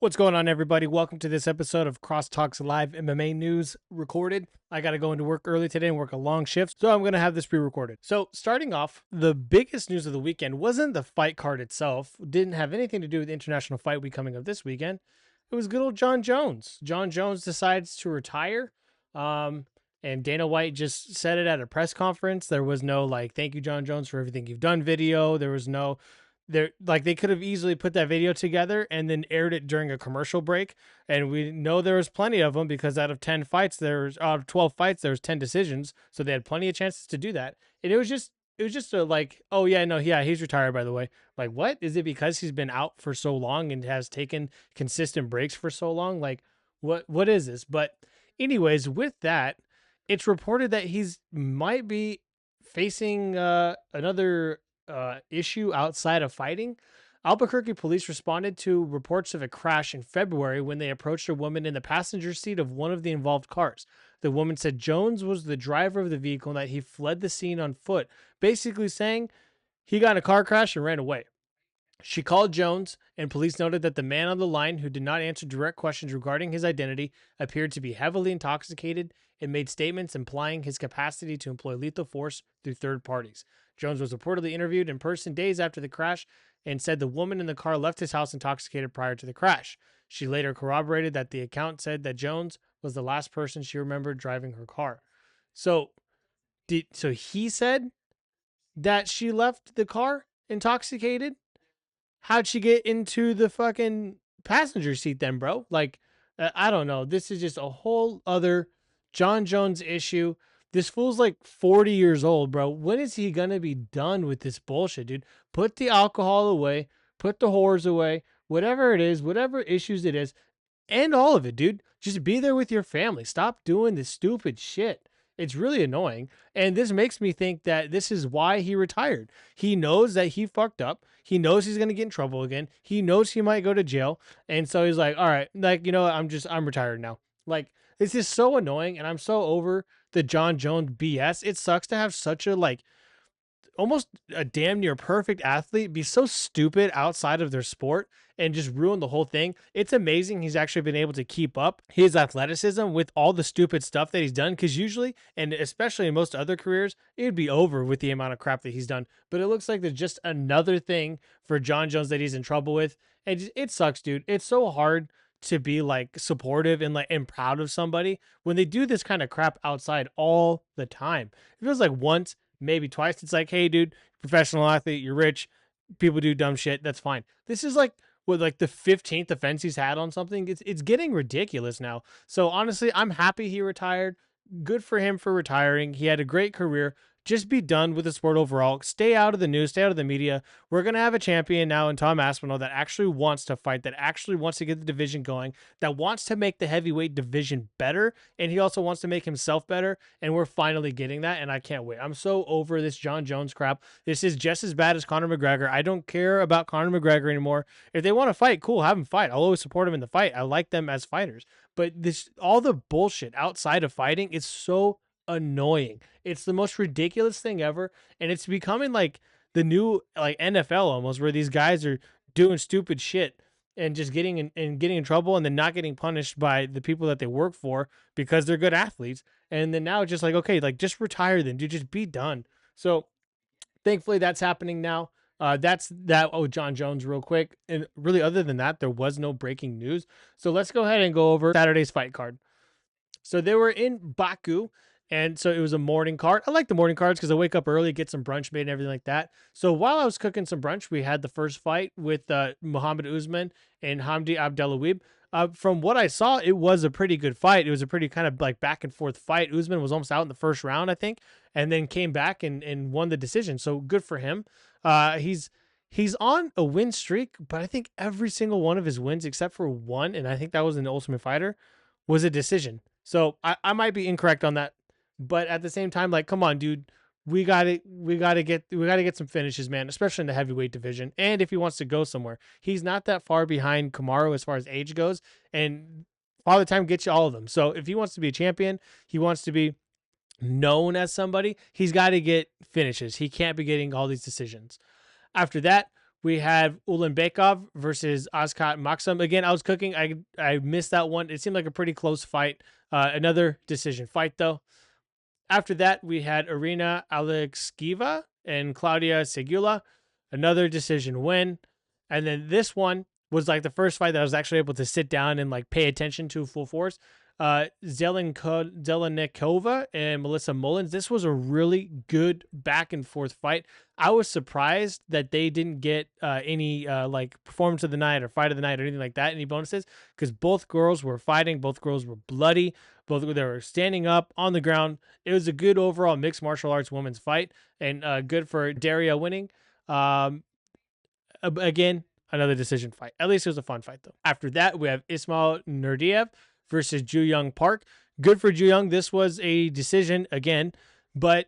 What's going on, everybody? Welcome to this episode of Cross Talks Live MMA News recorded. I got to go into work early today and work a long shift, so I'm going to have this pre-recorded. So starting off, the biggest news of the weekend wasn't the fight card itself. Didn't have anything to do with the International Fight Week coming up this weekend. It was good old Jon Jones. Jon Jones decides to retire. And Dana White just said it at a press conference. There was no thank you, Jon Jones, for everything you've done video. There was no they could have easily put that video together and then aired it during a commercial break, and we know there was plenty of them because out of 12 fights there's 10 decisions, so they had plenty of chances to do that. And it was just oh yeah, no, yeah, he's retired, by the way. Like, what is it? Because he's been out for so long and has taken consistent breaks for so long? Like, what is this? But anyways, with that, it's reported that he's might be facing another issue outside of fighting. Albuquerque police responded to reports of a crash in February when they approached a woman in the passenger seat of one of the involved cars. The woman said Jones was the driver of the vehicle and that he fled the scene on foot, basically saying he got in a car crash and ran away. She called Jones, and police noted that the man on the line, who did not answer direct questions regarding his identity, appeared to be heavily intoxicated and made statements implying his capacity to employ lethal force through third parties. Jones was reportedly interviewed in person days after the crash and said the woman in the car left his house intoxicated prior to the crash. She later corroborated that the account said that Jones was the last person she remembered driving her car. So, so he said that she left the car intoxicated? How'd she get into the fucking passenger seat then, bro? Like, I don't know. This is just a whole other Jon Jones issue. This fool's like 40 years old, bro. When is he gonna be done with this bullshit, dude? Put the alcohol away, put the whores away, whatever it is, whatever issues it is, end all of it, dude. Just be there with your family. Stop doing this stupid shit. It's really annoying. And this makes me think that this is why he retired. He knows that he fucked up. He knows he's going to get in trouble again. He knows he might go to jail. And so he's like, all right, like, you know what? I'm retired now. Like, this is so annoying. And I'm so over the Jon Jones BS. It sucks to have such a, almost a damn near perfect athlete be so stupid outside of their sport and just ruin the whole thing. It's amazing he's actually been able to keep up his athleticism with all the stupid stuff that he's done, because usually, and especially in most other careers, it would be over with the amount of crap that he's done. But it looks like there's just another thing for Jon Jones that he's in trouble with. And it sucks, dude. It's so hard to be supportive and proud of somebody when they do this kind of crap outside all the time. It feels like once, maybe twice, it's like, hey, dude, professional athlete, you're rich, people do dumb shit, that's fine. This is the 15th offense he's had on something. It's getting ridiculous now. So honestly, I'm happy he retired. Good for him for retiring. He had a great career. Just be done with the sport overall. Stay out of the news, stay out of the media. We're going to have a champion now in Tom Aspinall that actually wants to fight, that actually wants to get the division going, that wants to make the heavyweight division better, and he also wants to make himself better, and we're finally getting that, and I can't wait. I'm so over this Jon Jones crap. This is just as bad as Conor McGregor. I don't care about Conor McGregor anymore. If they want to fight, cool, have them fight. I'll always support them in the fight. I like them as fighters. But all the bullshit outside of fighting is so annoying. It's the most ridiculous thing ever, and it's becoming like the new NFL almost, where these guys are doing stupid shit and just getting in trouble and then not getting punished by the people that they work for because they're good athletes. And then now it's just like, okay, just retire then, dude, just be done. So thankfully that's happening now. That's that. Oh, Jon Jones real quick. And really, other than that, there was no breaking news. So let's go ahead and go over Saturday's fight card. So they were in Baku, and so it was a morning card. I like the morning cards because I wake up early, get some brunch made and everything like that. So while I was cooking some brunch, we had the first fight with Muhammad Usman and Hamdi Abdelawib. From what I saw, it was a pretty good fight. It was a pretty kind of back and forth fight. Usman was almost out in the first round, I think, and then came back and won the decision. So good for him. He's on a win streak, but I think every single one of his wins, except for one, and I think that was in the Ultimate Fighter, was a decision. So I might be incorrect on that, but at the same time, come on, dude, we gotta get some finishes, man, especially in the heavyweight division. And if he wants to go somewhere, he's not that far behind Kamaru as far as age goes, and Father Time gets you all of them. So if he wants to be a champion, he wants to be known as somebody, he's got to get finishes. He can't be getting all these decisions. After that, we had Ulanbekov versus Askat Maksum. Again, I was cooking. I missed that one. It seemed like a pretty close fight. Another decision fight, though. After that, we had Irina Alekseeva and Claudia Segula. Another decision win. And then this one was like the first fight that I was actually able to sit down and like pay attention to full force. Zelenikova and Melissa Mullins. This was a really good back and forth fight. I was surprised that they didn't get any like performance of the night or fight of the night or anything like that, any bonuses, because both girls were fighting. Both girls were bloody. Both they were standing up on the ground. It was a good overall mixed martial arts women's fight, and good for Daria winning. Again, another decision fight. At least it was a fun fight, though. After that, we have Ismail Nurdiev versus Ju Young Park. Good for Ju Young. This was a decision again, but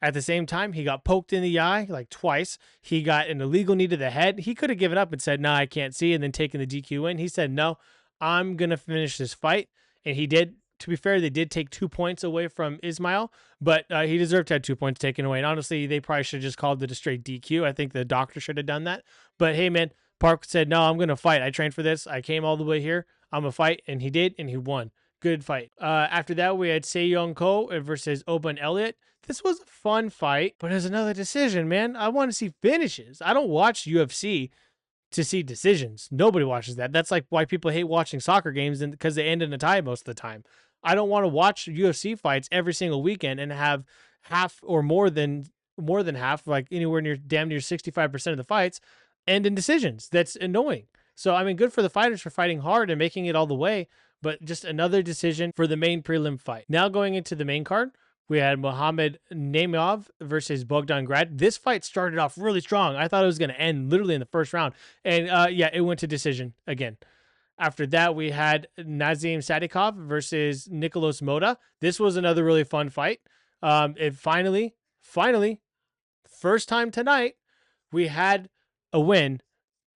at the same time, he got poked in the eye like twice. He got an illegal knee to the head. He could have given up and said, "Nah, I can't see," and then taken the DQ in. He said, "No, I'm going to finish this fight." And he did. To be fair, they did take 2 points away from Ismail, but he deserved to have 2 points taken away. And honestly, they probably should have just called it a straight DQ. I think the doctor should have done that. But hey, man, Park said, "No, I'm going to fight. I trained for this. I came all the way here. I'm going to fight." And he did, and he won. Good fight. After that, we had Seong Ko versus Oban Elliott. This was a fun fight, but it was another decision, man. I want to see finishes. I don't watch UFC to see decisions. Nobody watches that. That's like why people hate watching soccer games, and because they end in a tie most of the time. I don't want to watch UFC fights every single weekend and have half or more than half, like anywhere near damn near 65% of the fights end in decisions. That's annoying. So I mean, good for the fighters for fighting hard and making it all the way, but just another decision for the main prelim fight. Now going into the main card, we had Mohamed Naimov versus Bogdan Grad. This fight started off really strong. I thought it was going to end literally in the first round. And yeah, it went to decision again. After that, we had Nazim Sadikov versus Nicolas Moda. This was another really fun fight. It finally, first time tonight, we had a win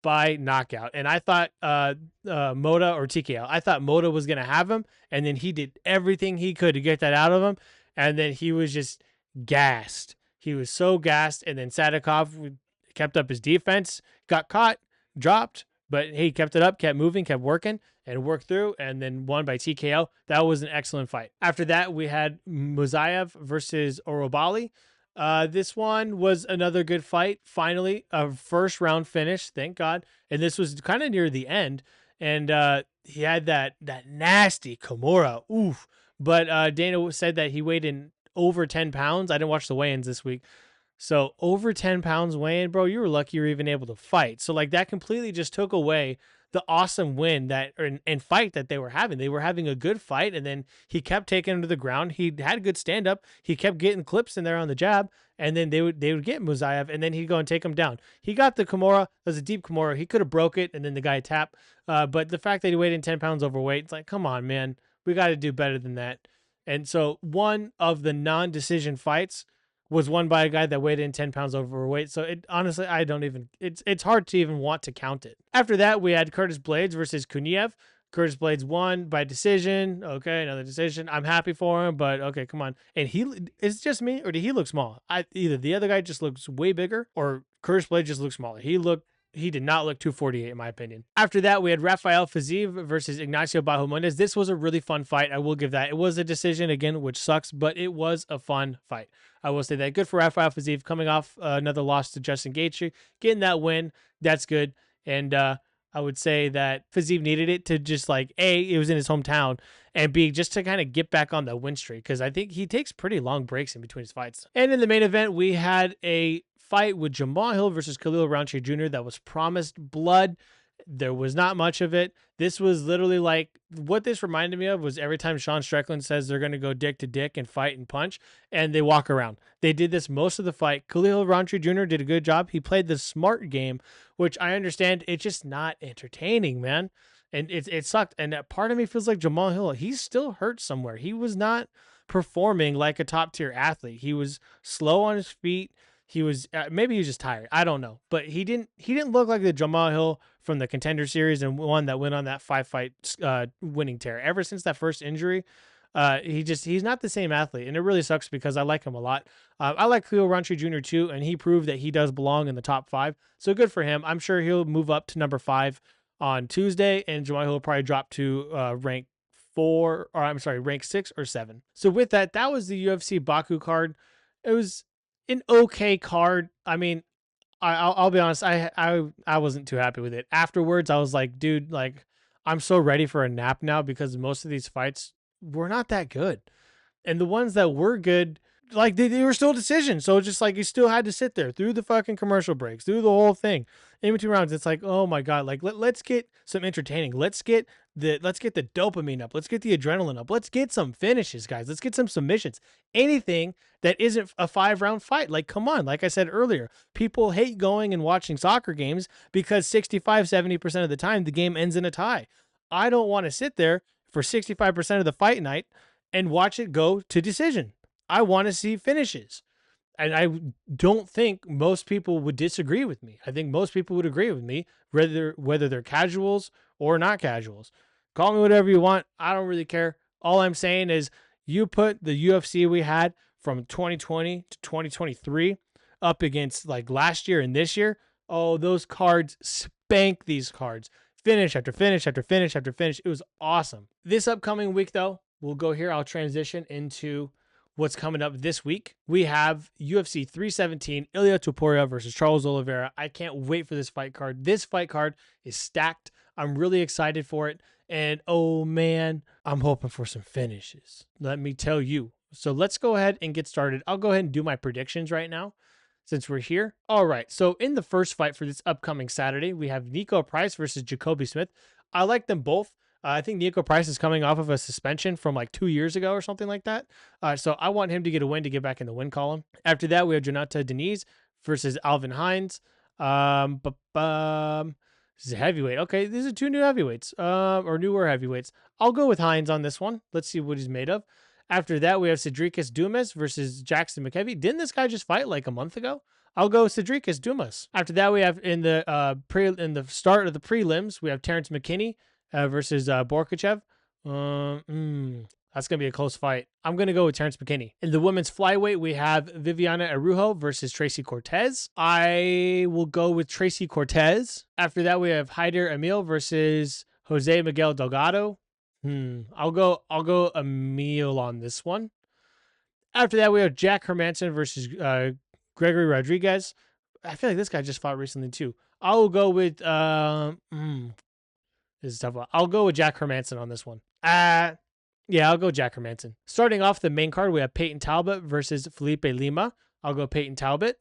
by knockout. And I thought Moda or TKO. I thought Moda was going to have him, and then he did everything he could to get that out of him. And then he was just gassed. He was so gassed. And then Sadikov kept up his defense, got caught, dropped, but he kept it up, kept moving, kept working, and worked through, and then won by TKO. That was an excellent fight. After that, we had Muzayev versus Orobali. This one was another good fight. Finally, a first round finish, thank God. And this was kind of near the end. And he had that nasty Kimura. Oof. But Dana said that he weighed in over 10 pounds. I didn't watch the weigh-ins this week. So over 10 pounds weigh-in, bro, you were lucky you were even able to fight. So like that completely just took away the awesome win that and fight that they were having. They were having a good fight, and then he kept taking him to the ground. He had a good stand-up. He kept getting clips in there on the jab, and then they would get Muzayev, and then he'd go and take him down. He got the Kimura. It was a deep Kimura. He could have broke it, and then the guy tapped. But the fact that he weighed in 10 pounds overweight, it's like, come on, man. We got to do better than that. And so one of the non-decision fights was won by a guy that weighed in 10 pounds overweight. So it honestly, I don't even, it's hard to even want to count it. After that, we had Curtis Blades versus Kuniev. Curtis Blades won by decision. Okay, another decision. I'm happy for him, but okay, come on. And is it just me, or did he look small? Either the other guy just looks way bigger, or Curtis Blades just looks smaller. He did not look 248 in my opinion. After that, we had Rafael Fiziev versus Ignacio Bahamondes. This was a really fun fight. I will give that. It was a decision again, which sucks, but it was a fun fight. I will say that. Good for Rafael Fiziev coming off another loss to Justin Gaethje, getting that win. That's good. And I would say that Fiziev needed it to just like, A, it was in his hometown, and B, just to kind of get back on that win streak, because I think he takes pretty long breaks in between his fights. And in the main event, we had a fight with Jamal Hill versus Khalil Rountree Jr. that was promised blood. There was not much of it. This was literally like, what this reminded me of was every time Sean Strickland says they're going to go dick to dick and fight and punch, and they walk around. They did this most of the fight. Khalil Rountree Jr. did a good job. He played the smart game, which I understand. It's just not entertaining, man. And it sucked. And part of me feels like Jamal Hill, he's still hurt somewhere. He was not performing like a top tier athlete. He was slow on his feet. He was maybe he was just tired. I don't know, but he didn't look like the Jamal Hill from the Contender Series and one that went on that 5-fight winning tear. Ever since that first injury, He's not the same athlete, and it really sucks because I like him a lot. I like Cleo Roundtree Jr. too, and he proved that he does belong in the top 5. So good for him. I'm sure he'll move up to number 5 on Tuesday, and Jamahal will probably drop to rank 4, or I'm sorry, rank 6 or 7. So with that, that was the UFC Baku card. It was an okay card. I mean, I'll be honest, I wasn't too happy with it. Afterwards, I was like, dude, like I'm so ready for a nap now because most of these fights were not that good. And the ones that were good, like they were still decisions. So just like you still had to sit there through the fucking commercial breaks, through the whole thing. In between rounds, it's like, oh my God, like let's get some entertaining. Let's get the dopamine up. Let's get the adrenaline up. Let's get some finishes, guys. Let's get some submissions. Anything that isn't a 5-round fight. Like, come on. Like I said earlier, people hate going and watching soccer games because 65-70% of the time the game ends in a tie. I don't want to sit there for 65% of the fight night and watch it go to decision. I want to see finishes. And I don't think most people would disagree with me. I think most people would agree with me, whether they're casuals or not casuals. Call me whatever you want. I don't really care. All I'm saying is you put the UFC we had from 2020 to 2023 up against like last year and this year. Oh, those cards spank these cards. Finish after finish after finish after finish. It was awesome. This upcoming week, though, we'll go here. I'll transition into what's coming up this week. We have UFC 317, Ilia Topuria versus Charles Oliveira. I can't wait for this fight card. This fight card is stacked. I'm really excited for it. And oh man, I'm hoping for some finishes. Let me tell you. So let's go ahead and get started. I'll go ahead and do my predictions right now since we're here. All right. So in the first fight for this upcoming Saturday, we have Nico Price versus Jacoby Smith. I like them both. I think Nico Price is coming off of a suspension from like 2 years ago or something like that. So I want him to get a win to get back in the win column. After that, we have Jonata Deniz versus Alvin Hines. This is a heavyweight. Okay, these are 2 new heavyweights, or newer heavyweights. I'll go with Hines on this one. Let's see what he's made of. After that, we have Cedricus Dumas versus Jackson McKevy. Didn't this guy just fight like a month ago? I'll go Cedricus Dumas. After that, we have in the start of the prelims, we have Terrence McKinney versus Borkachev. That's going to be a close fight. I'm going to go with Terrence McKinney. In the women's flyweight, we have Viviana Arujo versus Tracy Cortez. I will go with Tracy Cortez. After that, we have Haider Emil versus Jose Miguel Delgado. I'll go Emil on this one. After that, we have Jack Hermanson versus Gregory Rodriguez. I feel like this guy just fought recently too. I'll go with this is a tough one. I'll go with Jack Hermanson on this one. Yeah, I'll go Jack Hermanson. Starting off the main card, we have Peyton Talbot versus Felipe Lima. I'll go Peyton Talbot.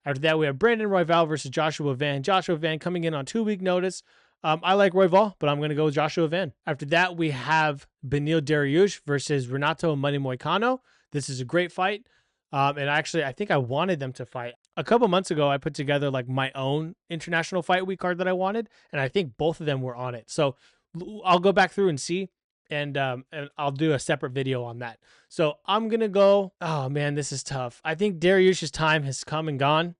After that, we have Brandon Royval versus Joshua Van. Joshua Van coming in on 2-week notice. I like Royval, but I'm going to go with Joshua Van. After that, we have Beneil Dariush versus Renato Money Moicano. This is a great fight. And actually, I think I wanted them to fight. A couple months ago, I put together like my own International Fight Week card that I wanted, and I think both of them were on it. So I'll go back through and see, and I'll do a separate video on that. So I'm going to go, oh man, this is tough. I think Dariush's time has come and gone,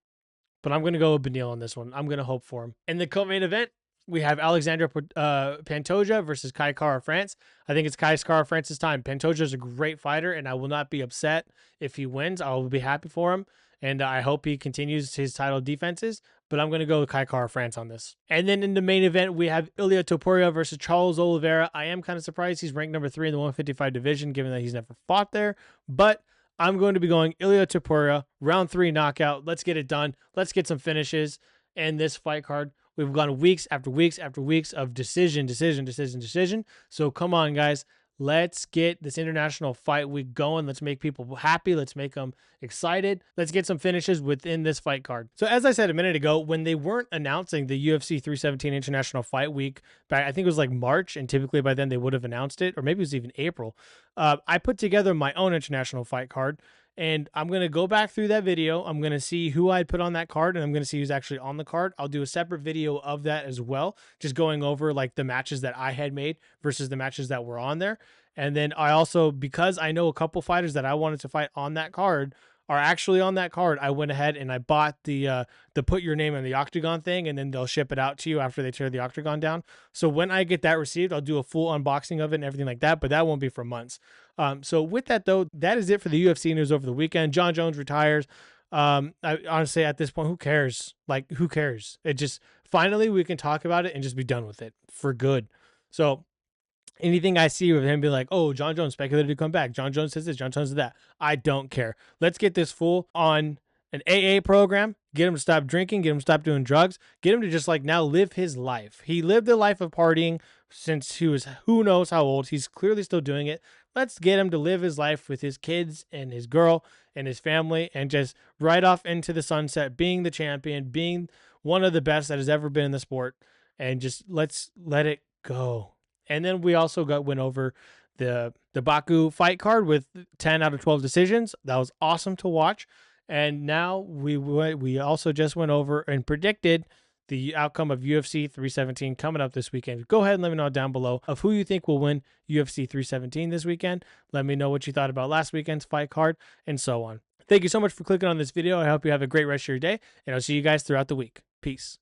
but I'm going to go with Beneil on this one. I'm going to hope for him. In the co-main event, we have Alexandre Pantoja versus Kai Kara France. I think it's Kai Kara France's time. Pantoja is a great fighter, and I will not be upset if he wins. I will be happy for him, and I hope he continues his title defenses, but I'm going to go with Kai Kara France on this. And then in the main event, we have Ilia Topuria versus Charles Oliveira. I am kind of surprised he's ranked number 3 in the 155 division, given that he's never fought there, but I'm going to be going Ilia Topuria, round 3 knockout. Let's get it done. Let's get some finishes in this fight card. We've gone weeks after weeks after weeks of decision. So come on, guys. Let's get this International Fight Week going. Let's make people happy. Let's make them excited. Let's get some finishes within this fight card. So as I said a minute ago, when they weren't announcing the UFC 317 International Fight Week, I think it was like March, and typically by then they would have announced it, or maybe it was even April. I put together my own international fight card, and I'm going to go back through that video. I'm going to see who I'd put on that card, and I'm going to see who's actually on the card. I'll do a separate video of that as well, just going over like the matches that I had made versus the matches that were on there. And then I also, because I know a couple fighters that I wanted to fight on that card are actually on that card, I went ahead and I bought the put your name in the octagon thing, and then they'll ship it out to you after they tear the octagon down. So when I get that received, I'll do a full unboxing of it and everything like that, but that won't be for months. So with that though, that is it for the UFC news over the weekend. John Jones retires. I honestly, at this point, who cares? Like, who cares? It just, finally we can talk about it and just be done with it for good. So anything I see with him be like, oh, John Jones speculated to come back. John Jones says this, John Jones says that. I don't care. Let's get this fool on an AA program, get him to stop drinking, get him to stop doing drugs, get him to just like now live his life. He lived a life of partying since he was who knows how old. He's clearly still doing it. Let's get him to live his life with his kids and his girl and his family and just ride off into the sunset, being the champion, being one of the best that has ever been in the sport, and just let's let it go. And then we also went over the Baku fight card with 10 out of 12 decisions. That was awesome to watch. And now we also just went over and predicted the outcome of UFC 317 coming up this weekend. Go ahead and let me know down below of who you think will win UFC 317 this weekend. Let me know what you thought about last weekend's fight card and so on. Thank you so much for clicking on this video. I hope you have a great rest of your day, and I'll see you guys throughout the week. Peace.